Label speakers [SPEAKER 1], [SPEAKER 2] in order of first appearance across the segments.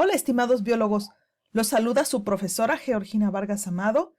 [SPEAKER 1] Hola, estimados biólogos. Los saluda su profesora Georgina Vargas Amado.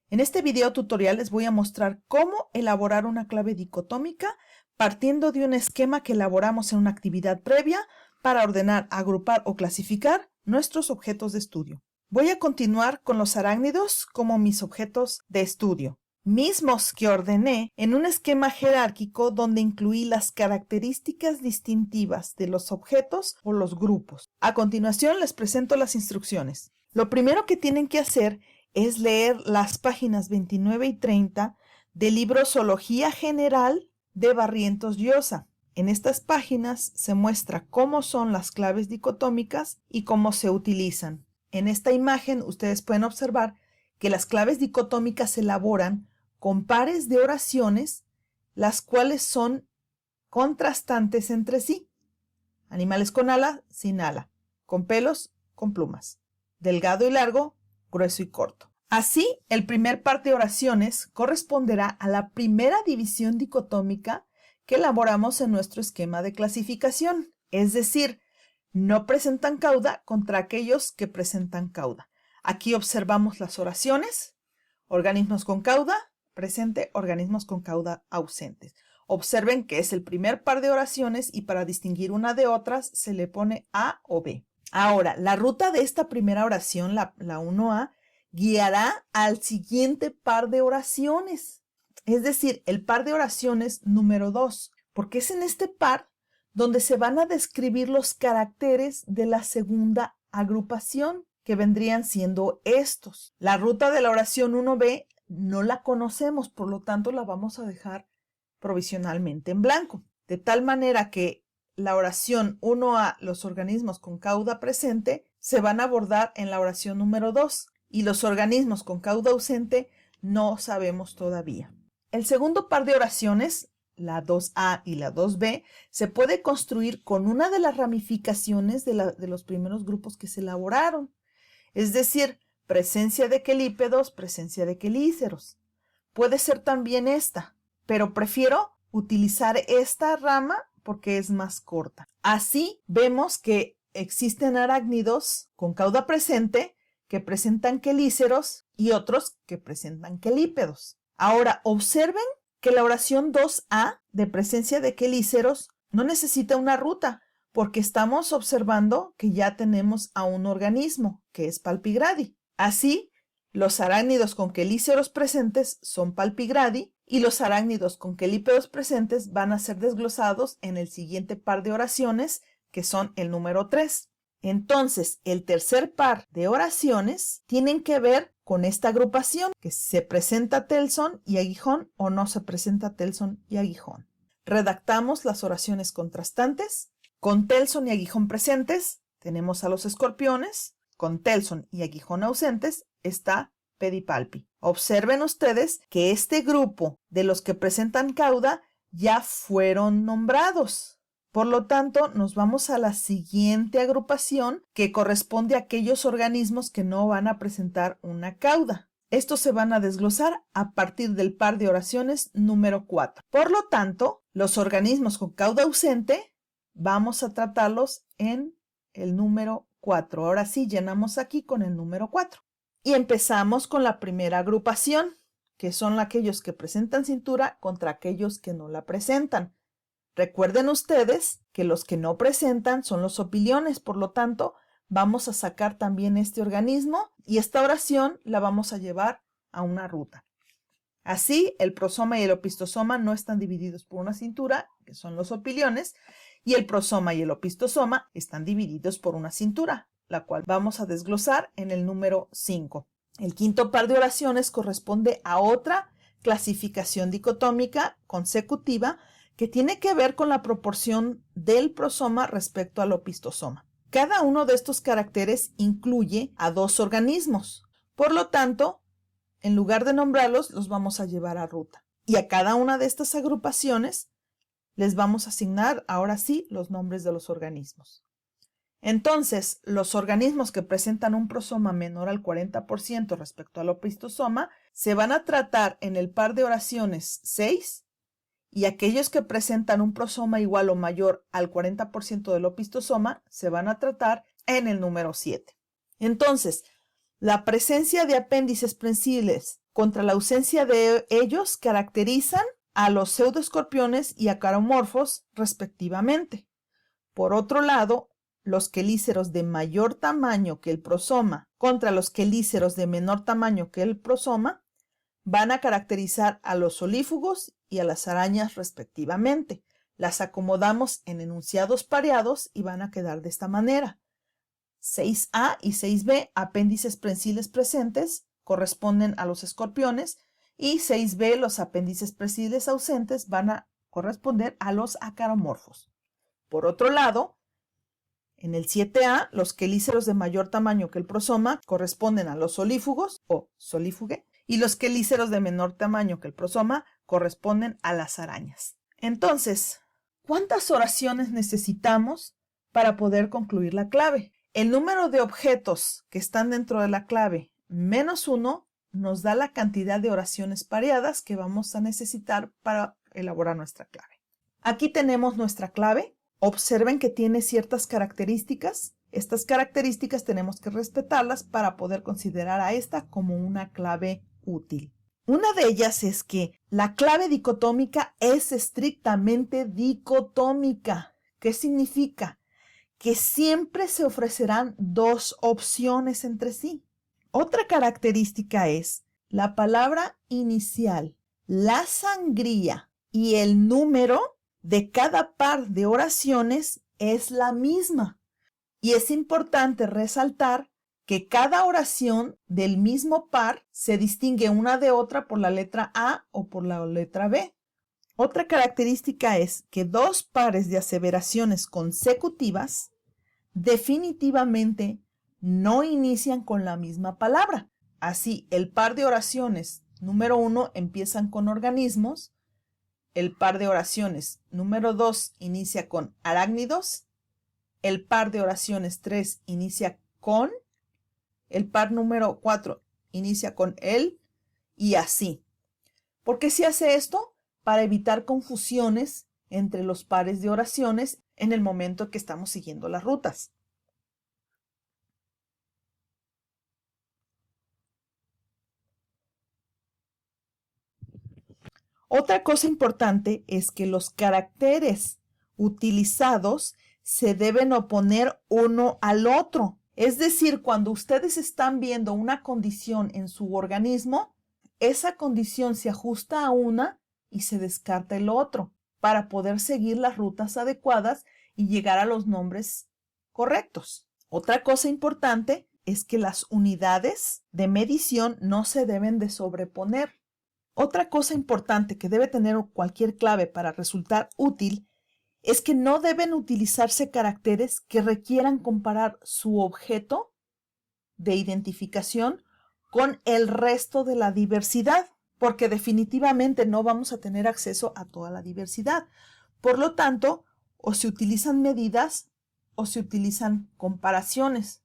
[SPEAKER 1] En este video tutorial les voy a mostrar cómo elaborar una clave dicotómica partiendo de un esquema que elaboramos en una actividad previa para ordenar, agrupar o clasificar nuestros objetos de estudio. Voy a continuar con los arácnidos como mis objetos de estudio, mismos que ordené en un esquema jerárquico donde incluí las características distintivas de los objetos o los grupos. A continuación les presento las instrucciones. Lo primero que tienen que hacer es leer las páginas 29 y 30 del libro Zoología General de Barrientos Llosa. En estas páginas se muestra cómo son las claves dicotómicas y cómo se utilizan. En esta imagen ustedes pueden observar que las claves dicotómicas se elaboran con pares de oraciones, las cuales son contrastantes entre sí. Animales con ala, sin ala. Con pelos, con plumas. Delgado y largo, grueso y corto. Así, el primer par de oraciones corresponderá a la primera división dicotómica que elaboramos en nuestro esquema de clasificación. Es decir, no presentan cauda contra aquellos que presentan cauda. Aquí observamos las oraciones. Organismos con cauda presente, organismos con cauda ausentes. Observen que es el primer par de oraciones y para distinguir una de otras se le pone A o B. Ahora, la ruta de esta primera oración, la 1A, guiará al siguiente par de oraciones. Es decir, el par de oraciones número 2, porque es en este par donde se van a describir los caracteres de la segunda agrupación, que vendrían siendo estos. La ruta de la oración 1B no la conocemos, por lo tanto la vamos a dejar provisionalmente en blanco. De tal manera que la oración 1A, los organismos con cauda presente, se van a abordar en la oración número 2 y los organismos con cauda ausente no sabemos todavía. El segundo par de oraciones, la 2A y la 2B, se puede construir con una de las ramificaciones de los primeros grupos que se elaboraron. Es decir, presencia de quelípedos, presencia de quelíceros. Puede ser también esta, pero prefiero utilizar esta rama porque es más corta. Así vemos que existen arácnidos con cauda presente que presentan quelíceros y otros que presentan quelípedos. Ahora, observen que la oración 2A de presencia de quelíceros no necesita una ruta, porque estamos observando que ya tenemos a un organismo, que es Palpigradi. Así, los arácnidos con quelíceros presentes son Palpigradi y los arácnidos con quelípedos presentes van a ser desglosados en el siguiente par de oraciones, que son el número 3. Entonces, el tercer par de oraciones tienen que ver con esta agrupación, que se presenta Telson y aguijón o no se presenta Telson y aguijón. Redactamos las oraciones contrastantes. Con Telson y aguijón presentes tenemos a los escorpiones. Con Telson y aguijón ausentes está Pedipalpi. Observen ustedes que este grupo de los que presentan cauda ya fueron nombrados. Por lo tanto, nos vamos a la siguiente agrupación que corresponde a aquellos organismos que no van a presentar una cauda. Estos se van a desglosar a partir del par de oraciones número 4. Por lo tanto, los organismos con cauda ausente vamos a tratarlos en el número 4. Ahora sí, llenamos aquí con el número 4. Y empezamos con la primera agrupación, que son aquellos que presentan cintura contra aquellos que no la presentan. Recuerden ustedes que los que no presentan son los opiliones, por lo tanto, vamos a sacar también este organismo y esta oración la vamos a llevar a una ruta. Así, el prosoma y el opistosoma no están divididos por una cintura, que son los opiliones, y el prosoma y el opistosoma están divididos por una cintura, la cual vamos a desglosar en el número 5. El quinto par de oraciones corresponde a otra clasificación dicotómica consecutiva que tiene que ver con la proporción del prosoma respecto al opistosoma. Cada uno de estos caracteres incluye a dos organismos. Por lo tanto, en lugar de nombrarlos, los vamos a llevar a ruta. Y a cada una de estas agrupaciones les vamos a asignar, ahora sí, los nombres de los organismos. Entonces, los organismos que presentan un prosoma menor al 40% respecto al opistosoma se van a tratar en el par de oraciones 6, y aquellos que presentan un prosoma igual o mayor al 40% del opistosoma se van a tratar en el número 7. Entonces, la presencia de apéndices prensiles contra la ausencia de ellos caracterizan a los pseudoescorpiones y acaromorfos respectivamente. Por otro lado, los quelíceros de mayor tamaño que el prosoma contra los quelíceros de menor tamaño que el prosoma van a caracterizar a los solífugos y a las arañas respectivamente. Las acomodamos en enunciados pareados y van a quedar de esta manera. 6A y 6B, apéndices prensiles presentes, corresponden a los escorpiones, y 6B, los apéndices prensiles ausentes, van a corresponder a los acaromorfos. Por otro lado, en el 7A, los quelíceros de mayor tamaño que el prosoma corresponden a los solífugos o solífuge, y los quelíceros de menor tamaño que el prosoma corresponden a las arañas. Entonces, ¿cuántas oraciones necesitamos para poder concluir la clave? El número de objetos que están dentro de la clave menos 1 nos da la cantidad de oraciones pareadas que vamos a necesitar para elaborar nuestra clave. Aquí tenemos nuestra clave. Observen que tiene ciertas características. Estas características tenemos que respetarlas para poder considerar a esta como una clave útil. Una de ellas es que la clave dicotómica es estrictamente dicotómica. ¿Qué significa? Que siempre se ofrecerán dos opciones entre sí. Otra característica es la palabra inicial, la sangría y el número de cada par de oraciones es la misma. Y es importante resaltar que cada oración del mismo par se distingue una de otra por la letra A o por la letra B. Otra característica es que dos pares de aseveraciones consecutivas definitivamente no inician con la misma palabra. Así, el par de oraciones número 1 empiezan con organismos, el par de oraciones número 2 inicia con arácnidos, el par de oraciones 3 inicia con, el par número 4 inicia con el, y así. ¿Por qué se hace esto? Para evitar confusiones entre los pares de oraciones en el momento que estamos siguiendo las rutas. Otra cosa importante es que los caracteres utilizados se deben oponer uno al otro. Es decir, cuando ustedes están viendo una condición en su organismo, esa condición se ajusta a una y se descarta el otro para poder seguir las rutas adecuadas y llegar a los nombres correctos. Otra cosa importante es que las unidades de medición no se deben de sobreponer. Otra cosa importante que debe tener cualquier clave para resultar útil es que no deben utilizarse caracteres que requieran comparar su objeto de identificación con el resto de la diversidad, porque definitivamente no vamos a tener acceso a toda la diversidad. Por lo tanto, o se utilizan medidas o se utilizan comparaciones.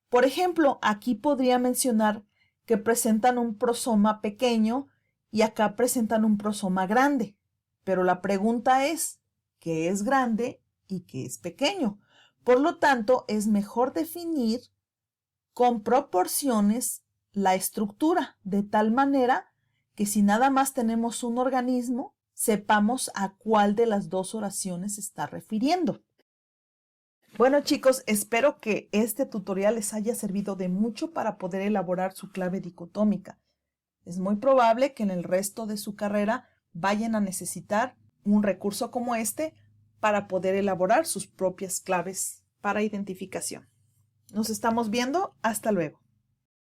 [SPEAKER 1] Por ejemplo, aquí podría mencionar que presentan un prosoma pequeño y acá presentan un prosoma grande. Pero la pregunta es, ¿qué es grande y qué es pequeño? Por lo tanto, es mejor definir con proporciones la estructura, de tal manera que si nada más tenemos un organismo, sepamos a cuál de las dos oraciones se está refiriendo. Bueno, chicos, espero que este tutorial les haya servido de mucho para poder elaborar su clave dicotómica. Es muy probable que en el resto de su carrera vayan a necesitar un recurso como este para poder elaborar sus propias claves para identificación. Nos estamos viendo. Hasta luego.